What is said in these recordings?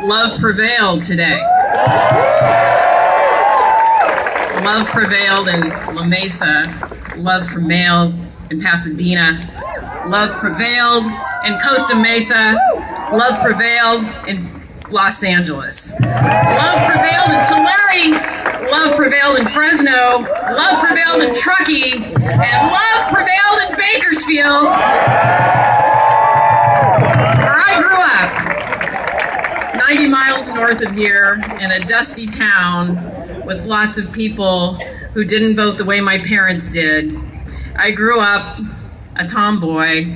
Love prevailed today. Love prevailed in La Mesa. Love prevailed in Pasadena. Love prevailed in Costa Mesa. Love prevailed in Los Angeles. Love prevailed in Tulare. Love prevailed in Fresno. Love prevailed in Truckee. And love prevailed in Bakersfield, where I grew up, 90 miles north of here in a dusty town with lots of people who didn't vote the way my parents did. I grew up a tomboy,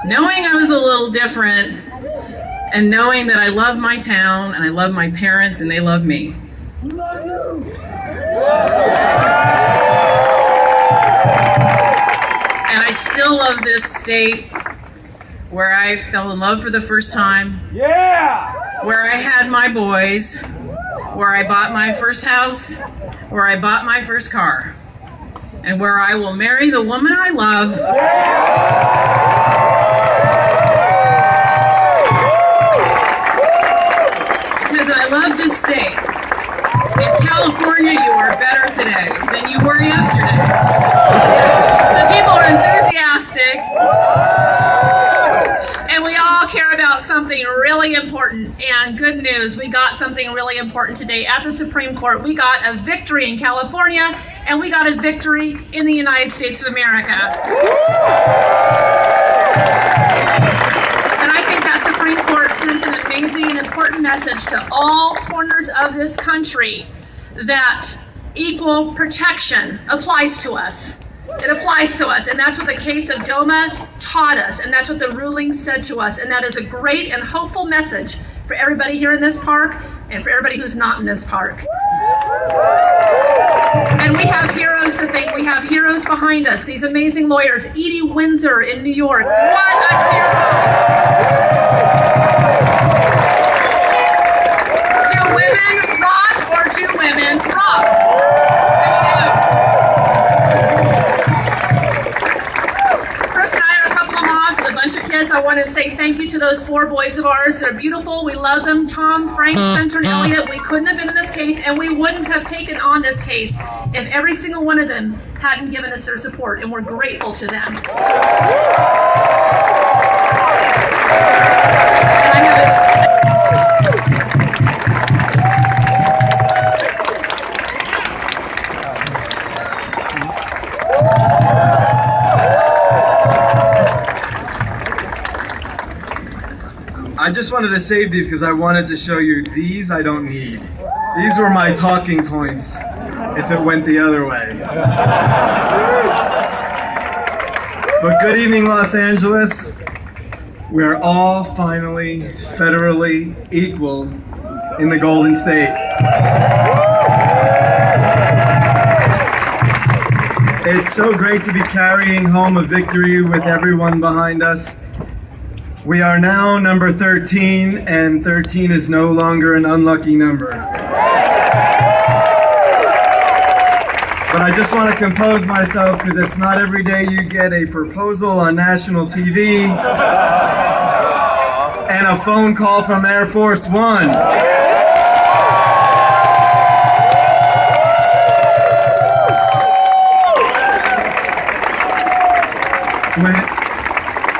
knowing I was a little different, and knowing that I love my town, and I love my parents, and they love me. And I still love this state, where I fell in love for the first time. Yeah! Where I had my boys, where I bought my first house, where I bought my first car, and where I will marry the woman I love. Because I love this state. In California, you are better today than you were yesterday. The people are enthusiastic, and we all care about something really important. And good news, we got something really important today at the Supreme Court. We got a victory in California, and we got a victory in the United States of America. And I think that Supreme Court sends an amazing and important message to all corners of this country that equal protection applies to us. It applies to us, and that's what the case of DOMA taught us, and that's what the ruling said to us, and that is a great and hopeful message for everybody here in this park and for everybody who's not in this park. And we have heroes to thank. We have heroes behind us, these amazing lawyers. Edie Windsor in New York, what a hero! Do women rock or do women rock? I want to say thank you to those 4 boys of ours. They're beautiful. We love them. Tom, Frank, Spencer, and Elliot. We couldn't have been in this case, and we wouldn't have taken on this case if every single one of them hadn't given us their support, and we're grateful to them. And I have I just wanted to save these because I wanted to show you these I don't need. These were my talking points if it went the other way. But good evening, Los Angeles. We're all finally federally equal in the Golden State. It's so great to be carrying home a victory with everyone behind us. We are now number 13, and 13 is no longer an unlucky number. But I just want to compose myself because it's not every day you get a proposal on national TV and a phone call from Air Force One.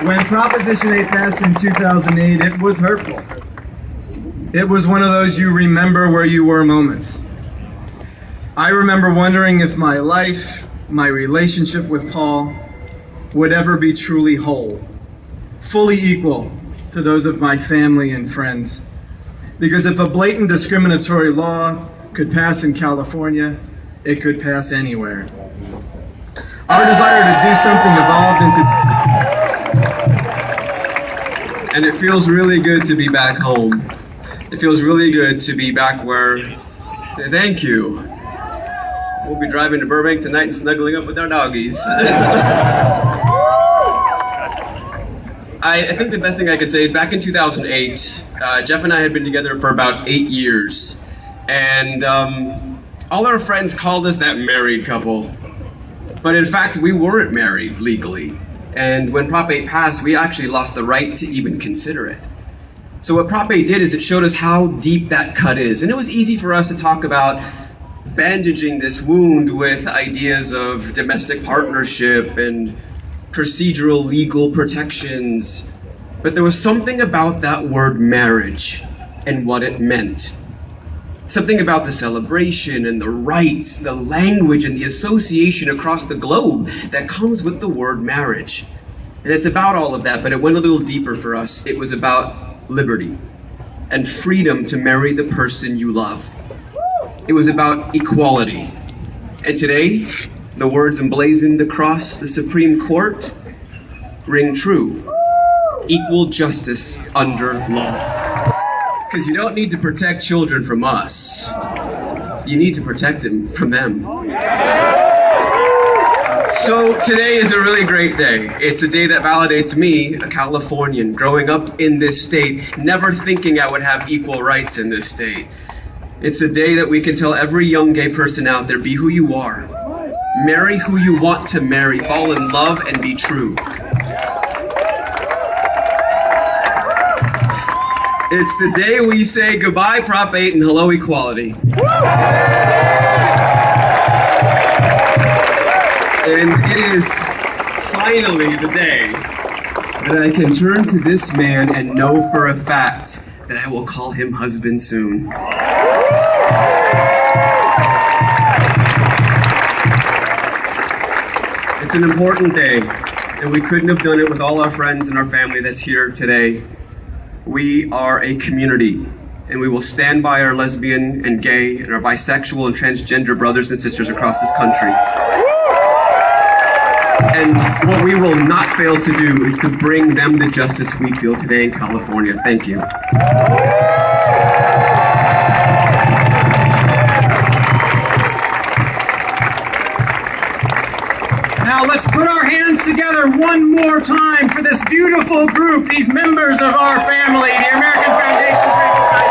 When Proposition 8 passed in 2008, it was hurtful. It was one of those you remember where you were moments. I remember wondering if my life, my relationship with Paul, would ever be truly whole, fully equal to those of my family and friends. Because if a blatant discriminatory law could pass in California, it could pass anywhere. Our desire to do something evolved into... And it feels really good to be back home. It feels really good to be back where, thank you. We'll be driving to Burbank tonight and snuggling up with our doggies. I think the best thing I could say is back in 2008, Jeff and I had been together for about 8 years. And all our friends called us that married couple. But in fact, we weren't married legally. And when Prop 8 passed, we actually lost the right to even consider it. So what Prop 8 did is it showed us how deep that cut is. And it was easy for us to talk about bandaging this wound with ideas of domestic partnership and procedural legal protections. But there was something about that word marriage and what it meant. Something about the celebration and the rites, the language and the association across the globe that comes with the word marriage. And it's about all of that, but it went a little deeper for us. It was about liberty and freedom to marry the person you love. It was about equality. And today, the words emblazoned across the Supreme Court ring true. Equal justice under law. Because you don't need to protect children from us. You need to protect them from them. So today is a really great day. It's a day that validates me, a Californian, growing up in this state, never thinking I would have equal rights in this state. It's a day that we can tell every young gay person out there, be who you are. Marry who you want to marry. Fall in love and be true. It's the day we say goodbye Prop 8 and hello equality. And it is finally the day that I can turn to this man and know for a fact that I will call him husband soon. It's an important day, and we couldn't have done it with all our friends and our family that's here today. We are a community, and we will stand by our lesbian and gay and our bisexual and transgender brothers and sisters across this country. And what we will not fail to do is to bring them the justice we feel today in California. Thank you. Now let's put our hands together one more time for this beautiful group, these members of our family, the American Foundation for Equal Rights.